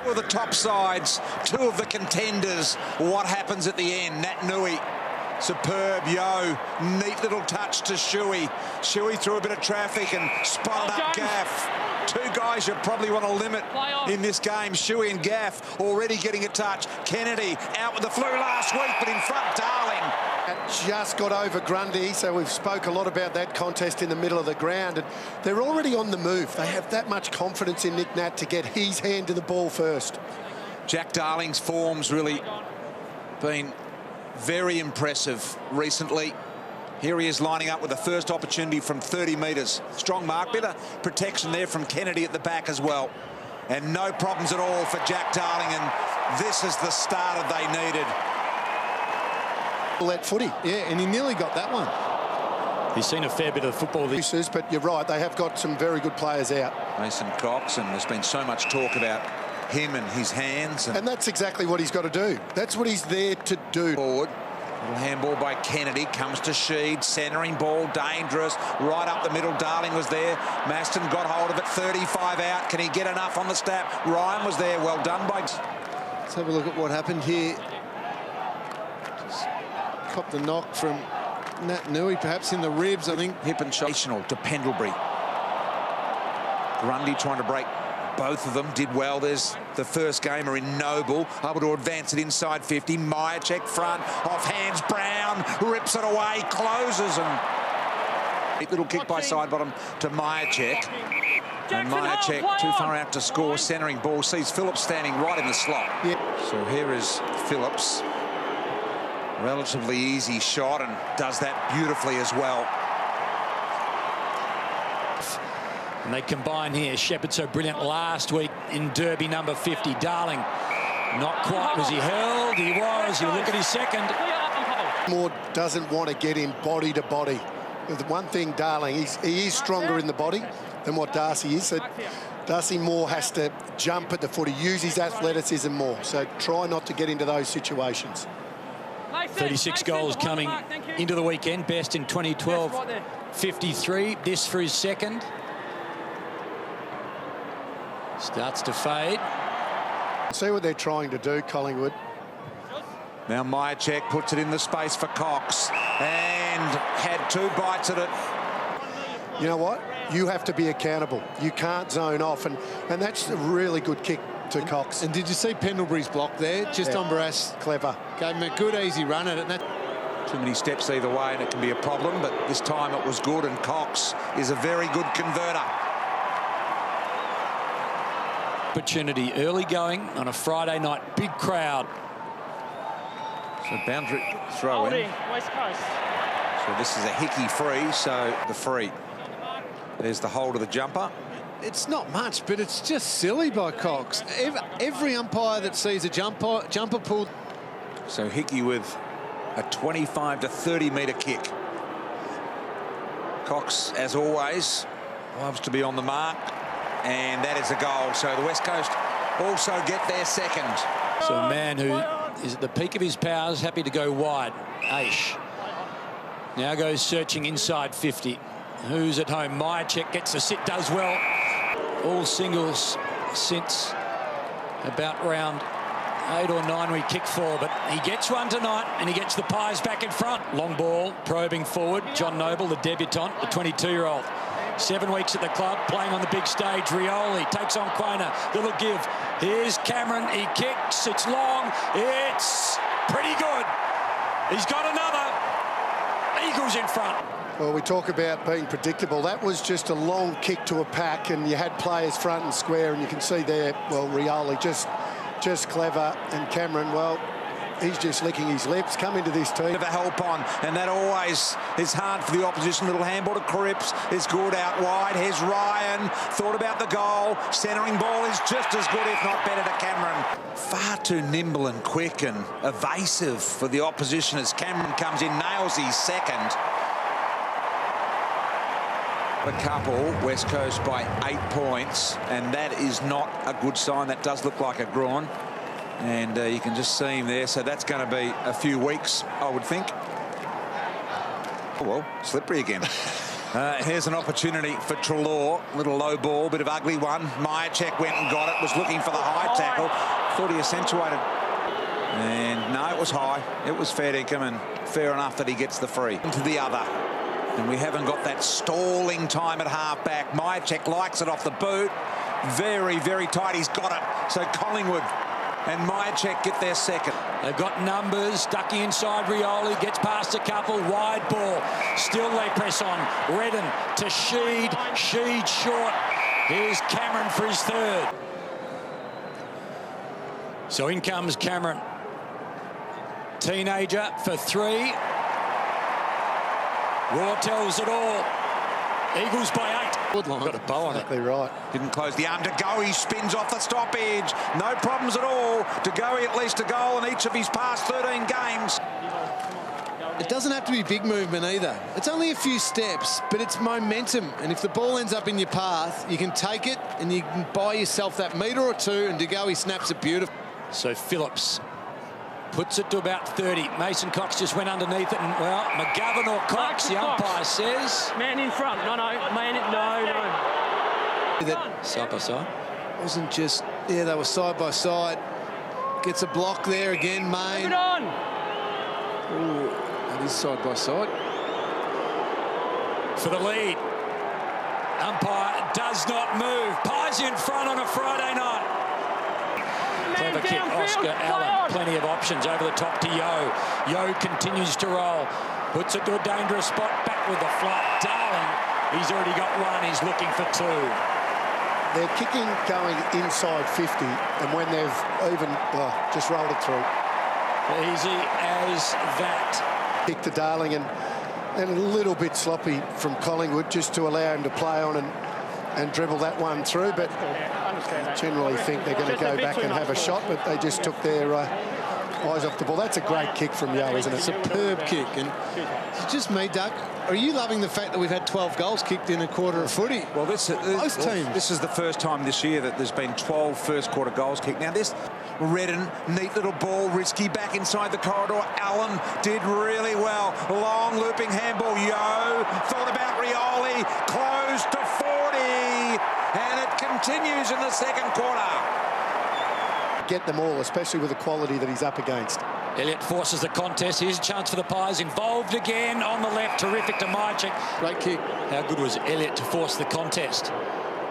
Two of the top sides, two of the contenders. What happens at the end? Nat Nui, superb, yo, neat little touch to Shuey. Shuey through a bit of traffic and spotted up Gaff. Two guys you probably want to limit in this game. Shuey and Gaff already getting a touch. Kennedy out with the flu last week, but in front, Darling. Just got over Grundy, so we've spoke a lot about that contest in the middle of the ground, and they're already on the move. They have that much confidence in Nick Nat to get his hand to the ball first. Jack Darling's form's really been very impressive recently. Here he is lining up with the first opportunity from 30 metres. Strong mark, bit of protection there from Kennedy at the back as well. And no problems at all for Jack Darling, and this is the starter they needed. That footy. Yeah, and he nearly got that one. He's seen a fair bit of football this year. But you're right, they have got some very good players out. Mason Cox, and there's been so much talk about him and his hands. And that's exactly what he's got to do. That's what he's there to do. Forward. Little handball by Kennedy, comes to Sheed, centering ball, dangerous, right up the middle. Darling was there. Maston got hold of it, 35 out. Can he get enough on the stab? Ryan was there, well done by... Let's have a look at what happened here. Just copped the knock from Nat Nui, perhaps in the ribs, I think. Hip and shoulder to Pendlebury. Grundy trying to break both of them, did well. There's the first gamer in Noble, able to advance it inside 50. Myercheck front, off hands, Brown, rips it away, closes, and little kick by side bottom to Myercheck. And Myercheck too far out to score, centering ball, sees Phillips standing right in the slot. Yeah. So here is Phillips. Relatively easy shot, and does that beautifully as well. And they combine here. Shepherd so brilliant last week in Derby number 50. Darling, not quite. Was he held? He was. You look at his second. Moore doesn't want to get in body to body. The one thing, Darling, he is stronger in the body than what Darcy is. So Darcy Moore has to jump at the footy, use his athleticism more. So try not to get into those situations. 36 goals coming into the weekend. Best in 2012, 53. This for his second. Starts to fade. See what they're trying to do, Collingwood. Now Myercheck puts it in the space for Cox and had two bites at it. You know what? You have to be accountable. You can't zone off, and that's a really good kick to Cox. And did you see Pendlebury's block there? Just on Barras. Clever. Gave him a good, easy run at it. Too many steps either way, and it can be a problem, but this time it was good, and Cox is a very good converter. Opportunity early going on a Friday night, big crowd. So boundary throw in. West Coast. So this is a Hickey free, so the free. There's the hold of the jumper. It's not much, but it's just silly by Cox. Every umpire that sees a jumper pulled. So Hickey with a 25 to 30 metre kick. Cox, as always, loves to be on the mark. And that is a goal. So the West Coast also get their second. So a man who is at the peak of his powers, happy to go wide. Aish now goes searching inside 50. Who's at home? Myercheck gets the sit, does well. All singles since about round 8 or 9 we kicked for, but he gets one tonight and he gets the Pies back in front. Long ball, probing forward. John Noble, the debutant, the 22-year-old. 7 weeks at the club, playing on the big stage. Rioli takes on Quona. Little give. Here's Cameron. He kicks. It's long. It's pretty good. He's got another. Eagles in front. Well, we talk about being predictable. That was just a long kick to a pack, and you had players front and square, and you can see there, well, Rioli just clever, and Cameron, well, he's just licking his lips. Come into this team. The help on, and that always is hard for the opposition. Little handball to Cripps is good out wide. Here's Ryan. Thought about the goal. Centering ball is just as good, if not better, to Cameron. Far too nimble and quick and evasive for the opposition as Cameron comes in, nails his second. A couple, West Coast by 8 points, and that is not a good sign. That does look like a groin. And you can just see him there. So that's going to be a few weeks, I would think. Oh, well, slippery again. Here's an opportunity for Treloar. Little low ball, bit of ugly one. Myercheck went and got it, was looking for the high tackle. Thought he accentuated. And no, it was high. It was fair dinkum, and fair enough that he gets the free. Into the other. And we haven't got that stalling time at half-back. Myercheck likes it off the boot. Very, very tight. He's got it. So Collingwood and Myercheck get their second. They've got numbers. Ducky inside Rioli. Gets past a couple. Wide ball. Still they press on. Redden to Sheed. Sheed short. Here's Cameron for his third. So in comes Cameron. Teenager for three. Raw tells it all. Eagles by 8. Good line. Got a bow on it. Exactly right. Didn't close the arm. De Goey spins off the stoppage. No problems at all. De Goey at least a goal in each of his past 13 games. It doesn't have to be big movement either. It's only a few steps, but it's momentum. And if the ball ends up in your path, you can take it and you can buy yourself that metre or two, and De Goey snaps it beautiful. So Phillips puts it to about 30. Mason Cox just went underneath it, and well, McGovern or Cox, the umpire says. Man in front. No. That side by side. Wasn't just, yeah, they were side by side. Gets a block there again, Main. Move it on. Ooh, that is side by side. For the lead. Umpire does not move. Pies in front on a Friday night. Clever kick, Oscar Allen. Plenty of options over the top to Yo. Yo continues to roll. Puts it to a dangerous spot. Back with the flat. Darling, he's already got one. He's looking for two. They're kicking going inside 50, and when they've even just rolled it through. Easy as that. Kick to Darling, and a little bit sloppy from Collingwood just to allow him to play on and dribble that one through, but generally think they're going to go back and have a shot, but they just took their eyes off the ball. That's a great kick from Yo, isn't it? Superb kick. And it's just me, Doug. Are you loving the fact that we've had 12 goals kicked in a quarter of footy? Well, this is the first time this year that there's been 12 first-quarter goals kicked. Now, this Redden, neat little ball, risky back inside the corridor. Allen did really well. Long looping handball. Yo thought about Rioli. Close to 40. And it continues in the second quarter. Get them all, especially with the quality that he's up against. Elliott forces the contest. Here's a chance for the Pies. Involved again on the left. Terrific to Myercheck. Great kick. How good was Elliott to force the contest?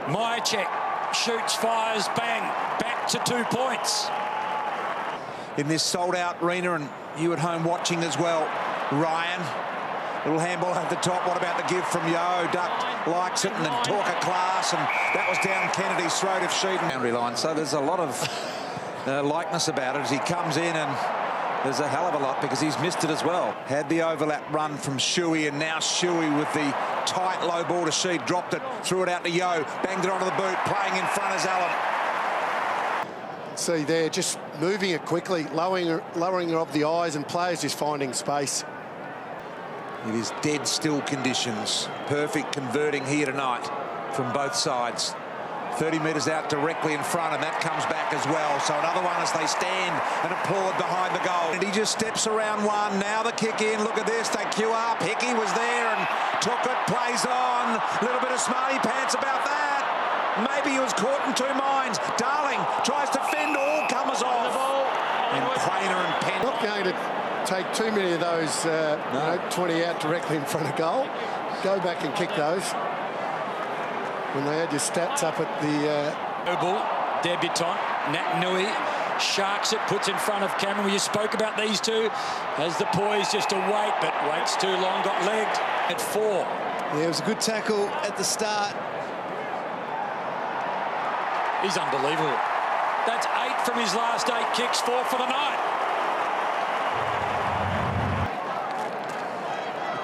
Myercheck shoots, fires, bang. Back to 2 points. In this sold-out arena, and you at home watching as well, Ryan. Little handball at the top. What about the give from Yo? Duck likes it, and then talk a class, and that was down Kennedy's throat of Sheeden. Boundary line. So there's a lot of likeness about it as he comes in, and there's a hell of a lot because he's missed it as well. Had the overlap run from Shuey, and now Shuey with the tight low ball to Sheed. Dropped it, threw it out to Yo, banged it onto the boot, playing in front as Allen. See there, just moving it quickly, lowering her of the eyes, and players just finding space. It is dead still conditions. Perfect converting here tonight from both sides. 30 metres out directly in front, and that comes back as well. So another one as they stand and applaud behind the goal. And he just steps around one. Now the kick in. Look at this. They queue up. Hickey was there and took it. Plays on. A little bit of smarty pants about that. Maybe he was caught in two minds. Darling tries to fend. All comers off. And Prainer and Penn. Not going to take too many of those 20 out directly in front of goal. Go back and kick those. When they had your stats up at the... Noble, debutant, Nat Nui, sharks it, puts in front of Cameron. You spoke about these two. Has the poise just to wait, but waits too long, got legged at 4. Yeah, it was a good tackle at the start. He's unbelievable. That's 8 from his last 8 kicks, 4 for the night.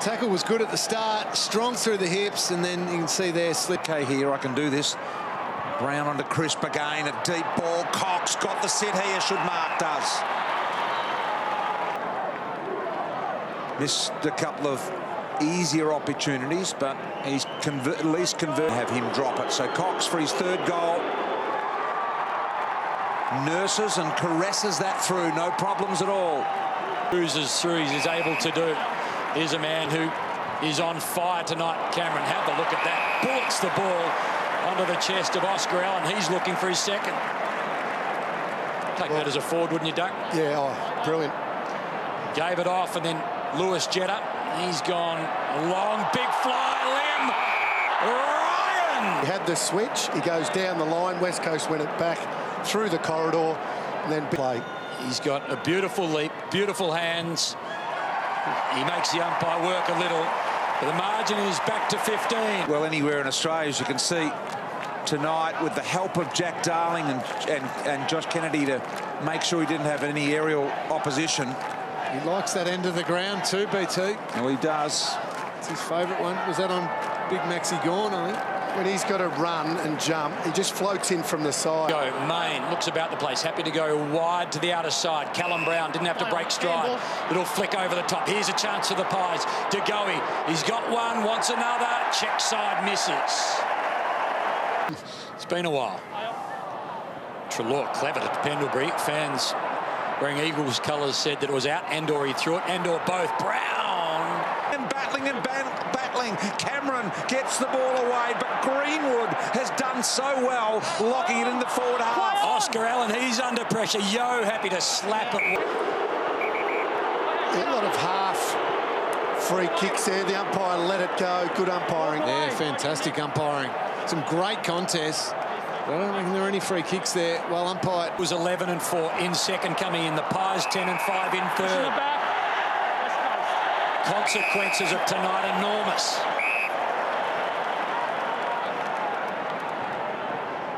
Tackle was good at the start, strong through the hips, and then you can see there slip. Okay, here I can do this. Brown onto Crisp again, a deep ball. Cox got the sit here, should Mark does. Missed a couple of easier opportunities, but he's at least converted. Have him drop it. So Cox for his third goal. Nurses and caresses that through, no problems at all. Cruises through, he's able to do. Here's a man who is on fire tonight, Cameron. Have a look at that. Bullets the ball onto the chest of Oscar Allen. He's looking for his second. Take that as a forward, wouldn't you, Duck? Yeah, oh, brilliant. Gave it off, and then Lewis Jetta. He's gone a long, big fly limb. Ryan! He had the switch. He goes down the line. West Coast went it back through the corridor and then play. He's got a beautiful leap, beautiful hands. He makes the umpire work a little. But the margin is back to 15. Well, anywhere in Australia, as you can see tonight, with the help of Jack Darling and Josh Kennedy to make sure he didn't have any aerial opposition. He likes that end of the ground too, BT. Well, he does. It's his favourite one. Was that on Big Maxi Gawn, I think? When he's got to run and jump, he just floats in from the side. Go, Main looks about the place, happy to go wide to the outer side. Callum Brown didn't have to break stride. Little flick over the top. Here's a chance for the Pies. De Goey, he's got one, wants another. Check side, misses. It's been a while. Trelaw, clever to Pendlebury. Fans wearing Eagles colours said that it was out, and/or he threw it, and/or both. Brown. And battling and battling. Cameron gets the ball away, but Greenwood has done so well, locking it in the forward half. Oscar Allen, he's under pressure. Yo, happy to slap it. A lot of half free kicks there. The umpire let it go. Good umpiring. Yeah, fantastic umpiring. Some great contests. I don't reckon there are any free kicks there. Well umpired. It was 11-4 in second, coming in. The Pies 10-5 in third. Consequences of tonight enormous.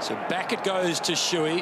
So back it goes to Shuey.